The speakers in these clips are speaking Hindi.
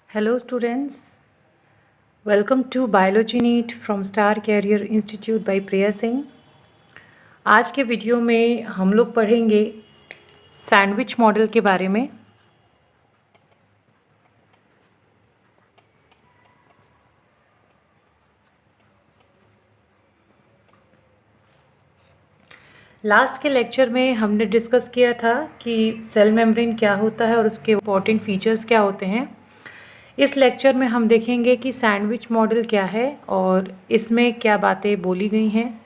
Hello students, welcome to Biology NEET from Star Career Institute by प्रिया सिंह। आज के वीडियो में हम लोग पढ़ेंगे सैंडविच मॉडल के बारे में। लास्ट के लेक्चर में हमने डिस्कस किया था कि सेल मेम्ब्रेन क्या होता है और उसके इम्पॉर्टेंट फीचर्स क्या होते हैं। इस लेक्चर में हम देखेंगे कि सैंडविच मॉडल क्या है और इसमें क्या बातें बोली गई हैं।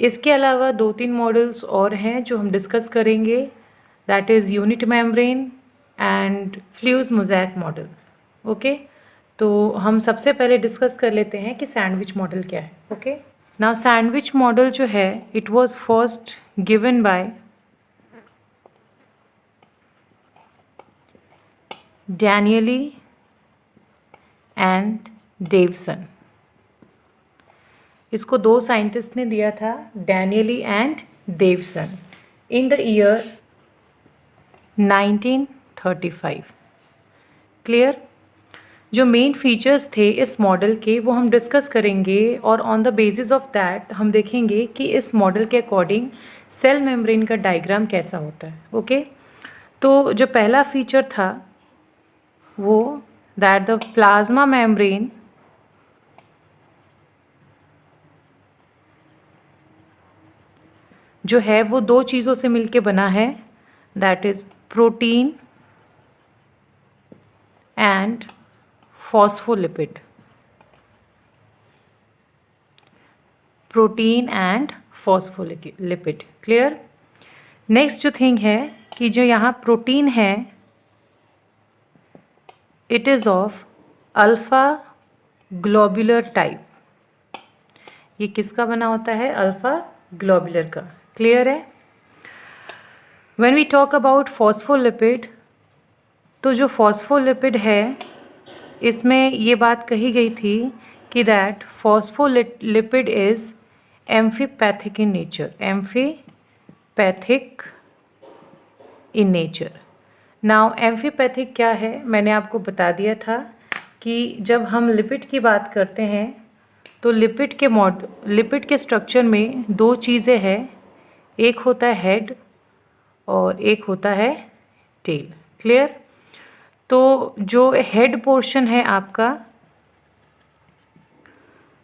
इसके अलावा 2-3 मॉडल्स और हैं जो हम डिस्कस करेंगे, that is unit membrane and fluid mosaic model. Okay, तो हम सबसे पहले डिस्कस कर लेते हैं कि सैंडविच मॉडल क्या है। ओके, नाउ सैंडविच मॉडल जो है it was first given by Danielli and Davson. इसको दो साइंटिस्ट ने दिया था, Danielli and Davson, in the year 1935। Clear? जो मेन फीचर्स थे इस मॉडल के वो हम डिस्कस करेंगे और on the basis of that हम देखेंगे कि इस मॉडल के अकॉर्डिंग सेल मेम्ब्रेन का डायग्राम कैसा होता है। ओके, तो जो पहला फीचर था वो दैट द प्लाज्मा मेम्ब्रेन जो है वो दो चीज़ों से मिलके बना है, that is protein and phospholipid. Protein and phospholipid. Clear? Next जो थिंग है कि जो यहाँ प्रोटीन है it is of alpha globular type. ये किसका बना होता है? अल्फ़ा ग्लोबुलर का। क्लियर है? When we talk about phospholipid, तो जो फॉस्फोलिपिड है इसमें ये बात कही गई थी कि that phospholipid is amphipathic in nature. Amphipathic in nature. Now amphipathic क्या है मैंने आपको बता दिया था कि जब हम लिपिड की बात करते हैं तो लिपिड के स्ट्रक्चर में दो चीज़ें हैं, एक होता है हेड और एक होता है टेल। क्लियर? तो जो हेड पोर्शन है आपका,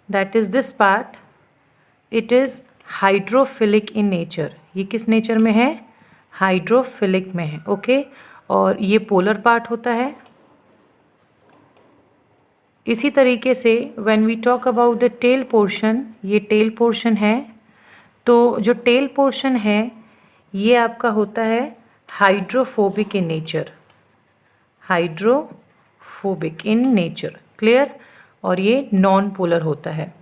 that is this part, it is hydrophilic in nature. ये किस नेचर में है? हाइड्रोफिलिक में है। ओके, और ये पोलर पार्ट होता है। इसी तरीके से when we talk about the tail portion, ये टेल पोर्शन है, तो जो टेल पोर्शन है ये आपका होता है hydrophobic in nature. Hydrophobic in nature. Clear? और ये नॉन पोलर होता है।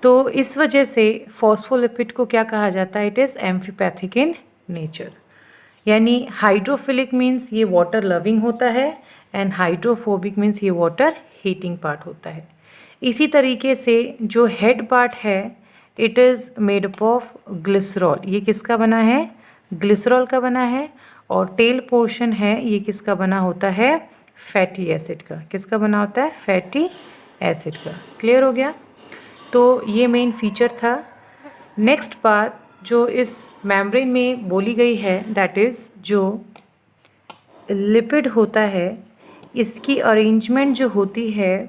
तो इस वजह से फॉस्फोलिपिड को क्या कहा जाता है? It is amphipathic in nature. यानी हाइड्रोफिलिक मीन्स ये वाटर लविंग होता है एंड हाइड्रोफोबिक मीन्स ये वाटर हीटिंग पार्ट होता है। इसी तरीके से जो हेड पार्ट है it is made up of glycerol. ये किसका बना है? ग्लिसरॉल का बना है। और टेल पोर्शन है ये किसका बना होता है? फैटी एसिड का। किसका बना होता है? फैटी एसिड का। क्लियर हो गया? तो ये मेन फीचर था। नेक्स्ट बात जो इस मेम्ब्रेन में बोली गई है दैट इज़ जो लिपिड होता है इसकी अरेंजमेंट जो होती है,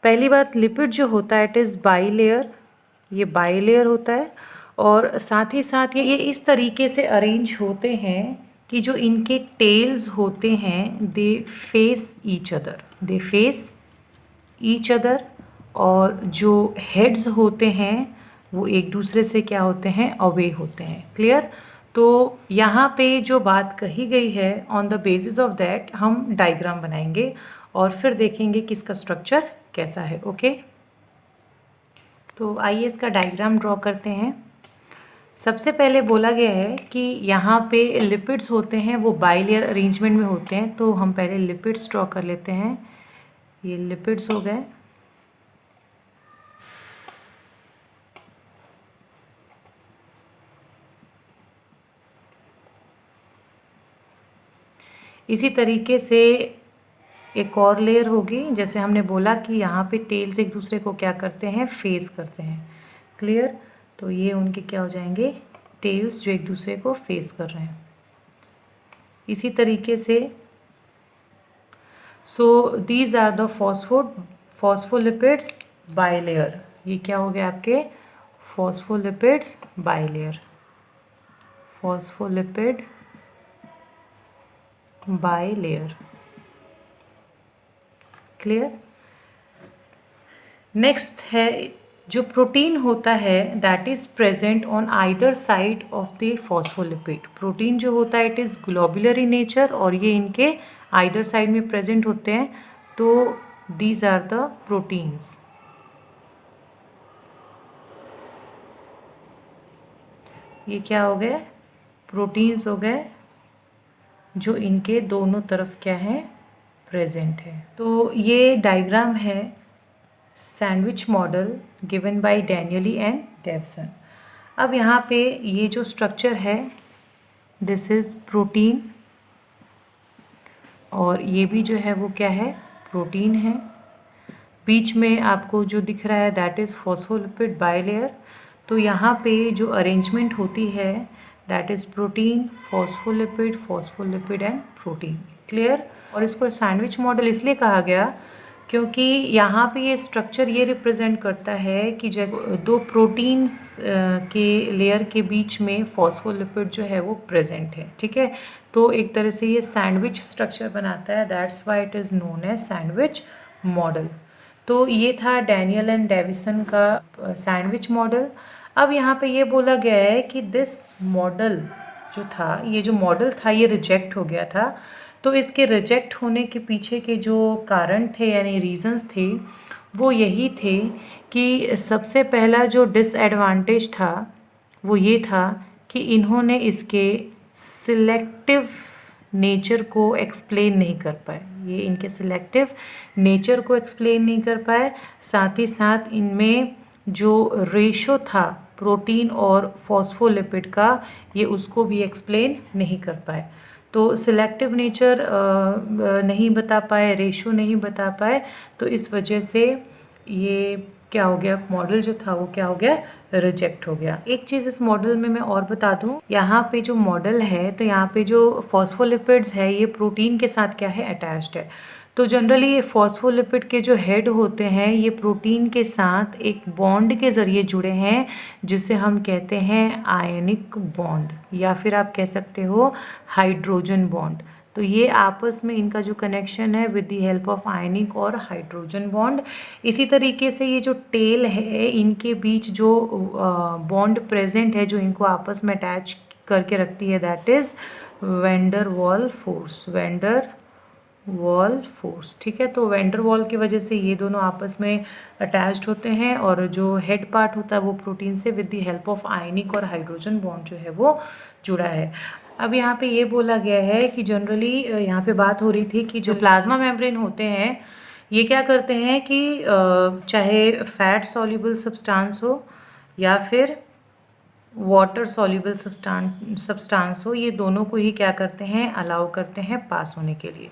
पहली बात लिपिड जो होता है इट इज़ बाईलेयर। ये बाईलेयर होता है और साथ ही साथ ये इस तरीके से अरेंज होते हैं कि जो इनके टेल्स होते हैं they face each other. They face each other. और जो हेड्स होते हैं वो एक दूसरे से क्या होते हैं? अवे होते हैं। क्लियर? तो यहाँ पे जो बात कही गई है on the basis of that हम डायग्राम बनाएंगे और फिर देखेंगे कि इसका स्ट्रक्चर कैसा है। ओके, तो आइए इसका डायग्राम ड्रॉ करते हैं। सबसे पहले बोला गया है कि यहाँ पे लिपिड्स होते हैं वो बाइलेयर अरेंजमेंट में होते हैं, तो हम पहले लिपिड्स ड्रॉ कर लेते हैं। ये लिपिड्स हो गए। इसी तरीके से एक और लेयर होगी, जैसे हमने बोला कि यहाँ पे टेल्स एक दूसरे को क्या करते हैं, फेस करते हैं। क्लियर? तो ये उनके क्या हो जाएंगे, टेल्स जो एक दूसरे को फेस कर रहे हैं। इसी तरीके से so these are the phospholipids bilayer. ये क्या हो गया आपके phospholipids bilayer, phospholipid bilayer. Clear? Next है जो प्रोटीन होता है that is present on either side of the phospholipid. Protein जो होता है it is globular in nature और ये इनके आइदर साइड में प्रेजेंट होते हैं। तो दीज आर द प्रोटीन्स। ये क्या हो गए, प्रोटीन्स हो गए जो इनके दोनों तरफ क्या है, प्रेजेंट है। तो ये डायग्राम है sandwich model given by Danielli and Davson. अब यहाँ पे ये जो स्ट्रक्चर है दिस इज़ प्रोटीन और ये भी जो है वो क्या है, प्रोटीन है। बीच में आपको जो दिख रहा है दैट इज़ फॉस्फोलिपिड बाइलेयर। तो यहाँ पे जो अरेंजमेंट होती है that is protein, phospholipid, phospholipid and protein. Clear? और इसको सैंडविच मॉडल इसलिए कहा गया क्योंकि यहाँ पे ये स्ट्रक्चर ये रिप्रेजेंट करता है कि जैसे दो प्रोटीन्स के लेयर के बीच में फॉस्फोलिपिड जो है वो प्रेजेंट है। ठीक है? तो एक तरह से ये सैंडविच स्ट्रक्चर बनाता है, that's why it is known as sandwich model. तो ये था डैनियल एंड डेविसन का सैंडविच मॉडल। अब यहाँ पे ये बोला गया है कि दिस मॉडल जो था, ये जो मॉडल था ये रिजेक्ट हो गया था। तो इसके रिजेक्ट होने के पीछे के जो कारण थे यानी रीजंस थे वो यही थे कि सबसे पहला जो डिसएडवांटेज था वो ये था कि इन्होंने इसके सिलेक्टिव नेचर को एक्सप्लेन नहीं कर पाए। ये इनके सिलेक्टिव नेचर को एक्सप्लेन नहीं कर पाए, साथ ही साथ इनमें जो रेशो था प्रोटीन और फॉस्फोलिपिड का ये उसको भी एक्सप्लेन नहीं कर पाए। तो सिलेक्टिव नेचर नहीं बता पाए, रेशो नहीं बता पाए, तो इस वजह से ये क्या हो गया, मॉडल जो था वो क्या हो गया, रिजेक्ट हो गया। एक चीज़ इस मॉडल में मैं और बता दूं, यहाँ पे जो मॉडल है तो यहाँ पे जो फॉस्फोलिपिड्स है ये प्रोटीन के साथ क्या है, अटैच्ड है। तो जनरली ये फॉस्फोलिपिड के जो हेड होते हैं ये प्रोटीन के साथ एक बॉन्ड के ज़रिए जुड़े हैं जिसे हम कहते हैं आयनिक बॉन्ड, या फिर आप कह सकते हो हाइड्रोजन बॉन्ड। तो ये आपस में इनका जो कनेक्शन है with the help of ionic और हाइड्रोजन बॉन्ड। इसी तरीके से ये जो टेल है इनके बीच जो बॉन्ड प्रेजेंट है जो इनको आपस में अटैच करके रखती है that is wander wall force, wander wall force. ठीक है? तो वैंडर वॉल की वजह से ये दोनों आपस में अटैच्ड होते हैं और जो हेड पार्ट होता है वो प्रोटीन से with the help of ionic और हाइड्रोजन बॉन्ड जो है वो जुड़ा है। अब यहाँ पे ये बोला गया है कि जनरली यहाँ पे बात हो रही थी कि जो प्लाज्मा मेम्ब्रेन होते हैं ये क्या करते हैं कि चाहे फैट सॉल्युबल सब्सटेंस हो या फिर वाटर सॉल्युबल सब्सटेंस हो, ये दोनों को ही क्या करते हैं, अलाउ करते हैं पास होने के लिए।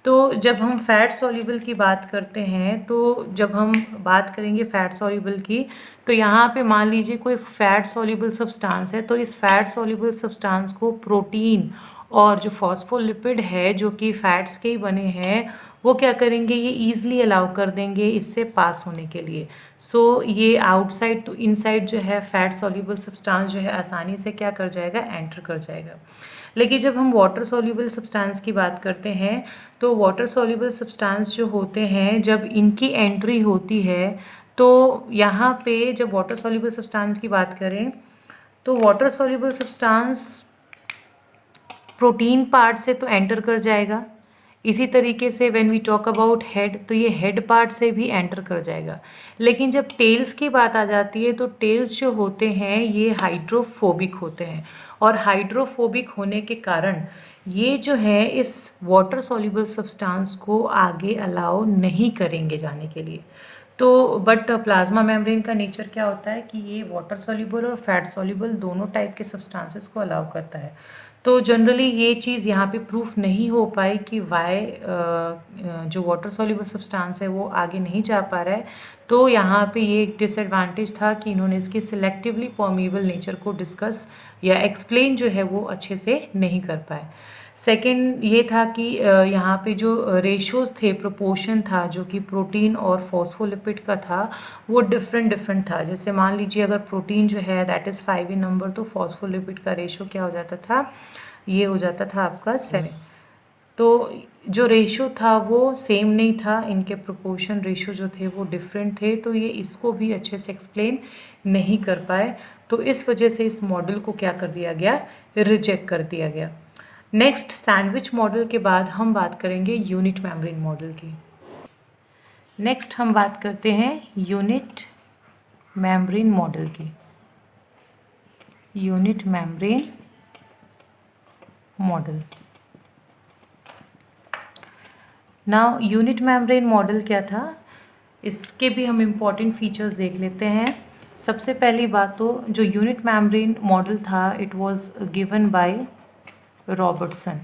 तो जब हम फैट सॉल्युबल की बात करते हैं तो जब हम बात करेंगे फैट सॉल्युबल की तो यहाँ पे मान लीजिए कोई फैट सॉल्युबल सब्सटेंस है, तो इस फैट सॉल्युबल सब्सटेंस को प्रोटीन और जो फॉस्फोलिपिड है जो कि फैट्स के ही बने हैं वो क्या करेंगे, ये ईजिली अलाउ कर देंगे इससे पास होने के लिए। सो ये आउटसाइड टू इनसाइड जो है फैट सॉल्युबल सब्सटेंस जो है आसानी से क्या कर जाएगा, एंटर कर जाएगा। लेकिन जब हम वाटर सॉल्युबल सब्सटेंस की बात करते हैं तो वाटर सॉल्युबल सब्सटेंस जो होते हैं जब इनकी एंट्री होती है तो यहाँ पे जब वाटर सॉल्युबल सब्सटेंस की बात करें तो water soluble substance protein part से तो एंटर कर जाएगा। इसी तरीके से when we talk about head तो ये हेड पार्ट से भी एंटर कर जाएगा। लेकिन जब टेल्स की बात आ जाती है तो टेल्स जो होते हैं ये हाइड्रोफोबिक होते हैं और हाइड्रोफोबिक होने के कारण ये जो है इस वाटर सॉल्युबल सब्सटेंस को आगे अलाउ नहीं करेंगे जाने के लिए। तो बट प्लाज्मा मेम्ब्रेन का नेचर क्या होता है कि ये वाटर सॉल्युबल और फैट सॉल्युबल दोनों टाइप के सब्सटेंसेस को अलाउ करता है। तो जनरली ये चीज़ यहाँ पे प्रूफ नहीं हो पाई कि वाई जो वाटर सॉल्युबल सब्सटेंस है वो आगे नहीं जा पा रहा है। तो यहाँ पे ये एक डिसएडवांटेज था कि इन्होंने इसके सिलेक्टिवली परमिएबल नेचर को डिस्कस या एक्सप्लेन जो है वो अच्छे से नहीं कर पाए। सेकंड ये था कि यहाँ पे जो रेशोज़ थे, प्रोपोर्शन था जो कि प्रोटीन और फॉस्फोलिपिड का था, वो डिफरेंट था। जैसे मान लीजिए अगर प्रोटीन जो है दैट इज़ 5 इन नंबर, तो फॉस्फोलिपिड का रेशो क्या हो जाता था, ये हो जाता था आपका 7। तो जो रेशो था वो सेम नहीं था, इनके प्रोपोर्शन रेशो जो थे वो डिफरेंट थे, तो ये इसको भी अच्छे से एक्सप्लेन नहीं कर पाए। तो इस वजह से इस मॉडल को क्या कर दिया गया, रिजेक्ट कर दिया गया। नेक्स्ट सैंडविच मॉडल के बाद हम बात करेंगे यूनिट मेम्ब्रेन मॉडल की। नेक्स्ट हम बात करते हैं यूनिट मेम्ब्रेन मॉडल की। Unit membrane model. Now unit membrane model क्या था, इसके भी हम इम्पॉर्टेंट फीचर्स देख लेते हैं। सबसे पहली बात तो जो यूनिट मेम्ब्रेन मॉडल था, it was given by Robertson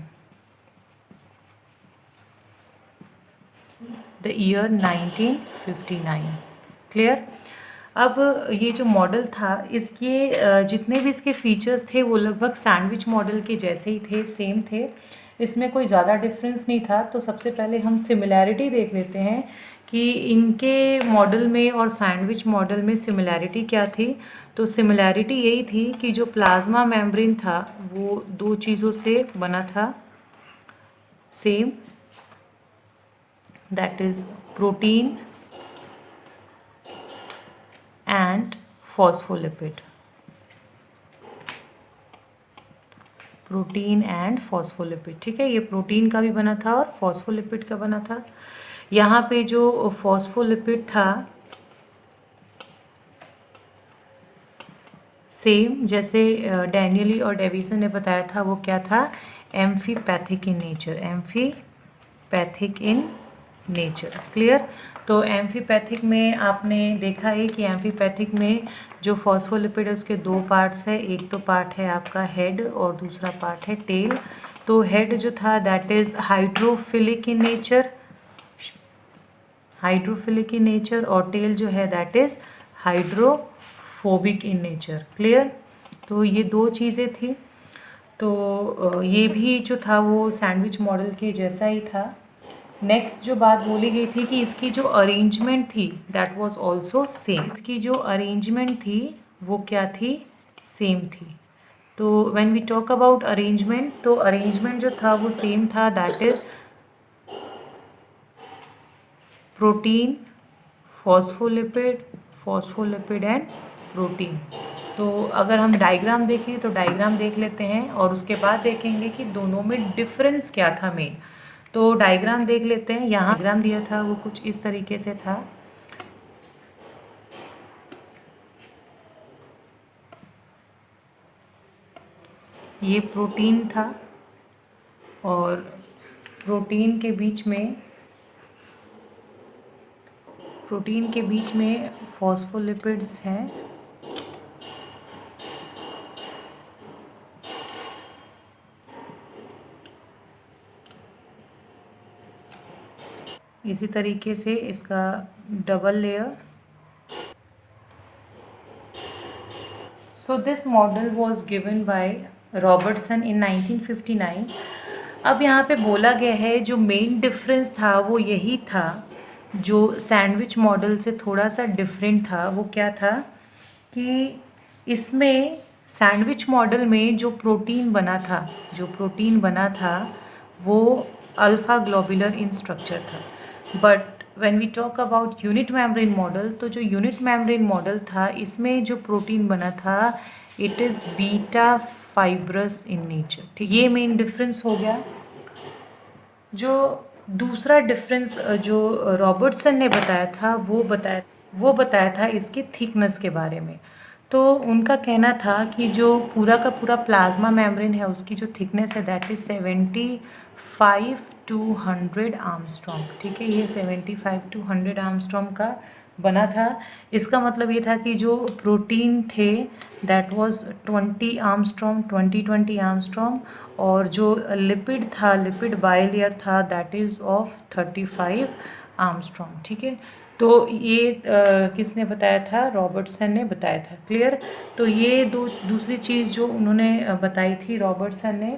the year 1959। Clear. अब ये जो मॉडल था, इसके जितने भी इसके फीचर्स थे वो लगभग सैंडविच मॉडल के जैसे ही थे, सेम थे, इसमें कोई ज़्यादा डिफरेंस नहीं था। तो सबसे पहले हम सिमिलैरिटी देख लेते हैं कि इनके मॉडल में और सैंडविच मॉडल में सिमिलैरिटी क्या थी। तो सिमिलैरिटी यही थी कि जो प्लाज्मा मेम्ब्रेन था वो दो चीज़ों से बना था, same, that is protein and phospholipid। Protein and phospholipid, ठीक है, ये प्रोटीन का भी बना था और फॉस्फोलिपिड का बना था। यहाँ पे जो फॉस्फोलिपिड था, सेम जैसे डैनियली और डेविसन ने बताया था, वो क्या था, amphipathic in nature. Amphipathic in nature. Clear. तो एम्फीपैथिक में आपने देखा है कि एम्फीपैथिक में जो फॉस्फोलिपिड है उसके दो पार्ट्स है, एक तो पार्ट है आपका हेड और दूसरा पार्ट है टेल। तो हेड जो था that is hydrophilic in nature, hydrophilic in nature, और टेल जो है that is hydrophobic in nature. Clear. तो ये दो चीज़ें थी। तो ये भी जो था वो सैंडविच मॉडल के जैसा ही था। नेक्स्ट जो बात बोली गई थी कि इसकी जो अरेंजमेंट थी दैट वाज आल्सो सेम। इसकी जो अरेंजमेंट थी वो क्या थी, सेम थी। तो when we talk about arrangement, तो अरेंजमेंट जो था वो सेम था, that is protein, phospholipid, phospholipid and protein. तो अगर हम डायग्राम देखें तो डायग्राम देख लेते हैं और उसके बाद देखेंगे कि दोनों में डिफरेंस क्या था मेन। तो डायग्राम देख लेते हैं। यहाँ डायग्राम दिया था वो कुछ इस तरीके से था। ये प्रोटीन था और प्रोटीन के बीच में फॉस्फोलिपिड्स हैं। इसी तरीके से इसका double layer. So this model was given by Robertson in 1959। अब यहाँ पे बोला गया है जो मेन डिफरेंस था वो यही था, जो सैंडविच मॉडल से थोड़ा सा डिफरेंट था वो क्या था कि इसमें सैंडविच मॉडल में जो प्रोटीन बना था वो अल्फ़ा ग्लोबुलर इन स्ट्रक्चर था। But when we talk about unit membrane model, तो जो यूनिट मेम्ब्रेन मॉडल था इसमें जो प्रोटीन बना था it is beta fibrous in nature. ठीक, ये मेन डिफरेंस हो गया। जो दूसरा डिफरेंस जो रॉबर्टसन ने बताया था वो बताया था इसके थिकनेस के बारे में। तो उनका कहना था कि जो पूरा का पूरा प्लाज्मा मेम्ब्रेन है उसकी जो थिकनेस है दैट इज़ 75 to 100 आर्मस्ट्रॉन्ग। ठीक है, ये 75 to 100 आर्मस्ट्रॉन्ग का बना था। इसका मतलब ये था कि जो प्रोटीन थे दैट वाज 20 आर्मस्ट्रॉन्ग, 20 आर्मस्ट्रॉन्ग, और जो लिपिड था, लिपिड बाइलेयर था, दैट इज़ ऑफ 35 आर्मस्ट्रॉन्ग। ठीक है, तो ये किसने बताया था? रॉबर्टसन ने बताया था। क्लियर? तो ये दूसरी चीज़ जो उन्होंने बताई थी रॉबर्टसन ने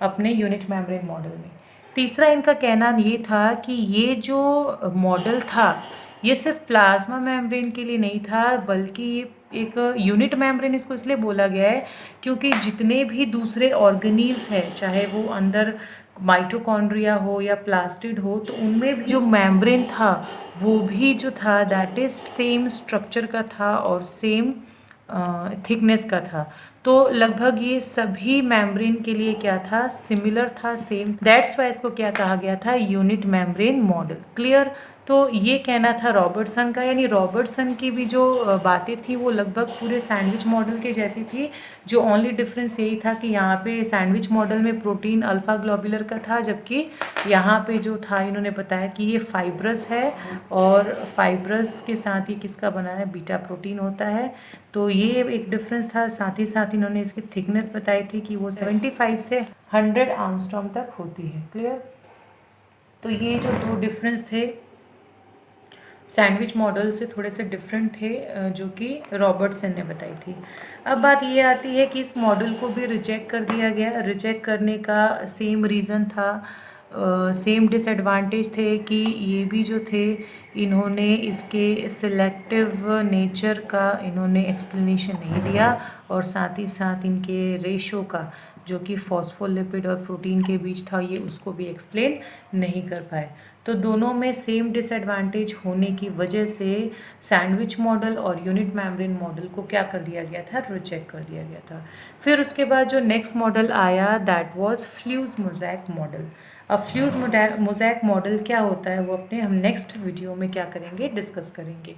अपने यूनिट मेम्ब्रेन मॉडल में। तीसरा इनका कहना ये था कि ये जो मॉडल था ये सिर्फ प्लाज्मा मेम्ब्रेन के लिए नहीं था, बल्कि ये एक यूनिट मेम्ब्रेन इसको इसलिए बोला गया है क्योंकि जितने भी दूसरे ऑर्गेनील्स हैं, चाहे वो अंदर माइटोकॉन्ड्रिया हो या प्लास्टिड हो, तो उनमें भी जो मेम्ब्रेन था वो भी जो था दैट इज़ सेम स्ट्रक्चर का था और सेम थिकनेस का था। तो लगभग ये सभी मेम्ब्रेन के लिए क्या था? सिमिलर था, सेम। दैट्स वाई इसको क्या कहा गया था? Unit membrane model. क्लियर? तो ये कहना था रॉबर्टसन का, यानी रॉबर्टसन की भी जो बातें थी वो लगभग पूरे सैंडविच मॉडल के जैसी थी। जो ओनली डिफरेंस यही था कि यहाँ पे सैंडविच मॉडल में प्रोटीन अल्फा ग्लोबुलर का था, जबकि यहाँ पे जो था इन्होंने बताया कि ये फाइब्रस है, और फाइब्रस के साथ ही किसका बना है? बीटा प्रोटीन होता है। तो ये एक डिफरेंस था। साथ ही साथ इन्होंने इसकी थिकनेस बताई थी कि वो 75 से 100 आर्मस्ट्रॉन्ग तक होती है। क्लियर? तो ये जो दो डिफरेंस थे सैंडविच मॉडल से थोड़े से डिफरेंट थे, जो कि रॉबर्टसन ने बताई थी। अब बात ये आती है कि इस मॉडल को भी रिजेक्ट कर दिया गया। रिजेक्ट करने का सेम रीज़न था, सेम डिसएडवांटेज थे कि ये भी जो थे इन्होंने इसके सिलेक्टिव नेचर का इन्होंने एक्सप्लेनेशन नहीं दिया, और साथ ही साथ इनके रेशो का जो कि फॉस्फोलिपिड और प्रोटीन के बीच था ये उसको भी एक्सप्लेन नहीं कर पाए। तो दोनों में सेम डिसएडवांटेज होने की वजह से सैंडविच मॉडल और यूनिट मेम्ब्रेन मॉडल को क्या कर दिया गया था? रिजेक्ट कर दिया गया था। फिर उसके बाद जो नेक्स्ट मॉडल आया that was fuse mosaic model. अब फ्यूज मोज़ैक मॉडल क्या होता है वो अपने हम नेक्स्ट वीडियो में क्या करेंगे? डिस्कस करेंगे।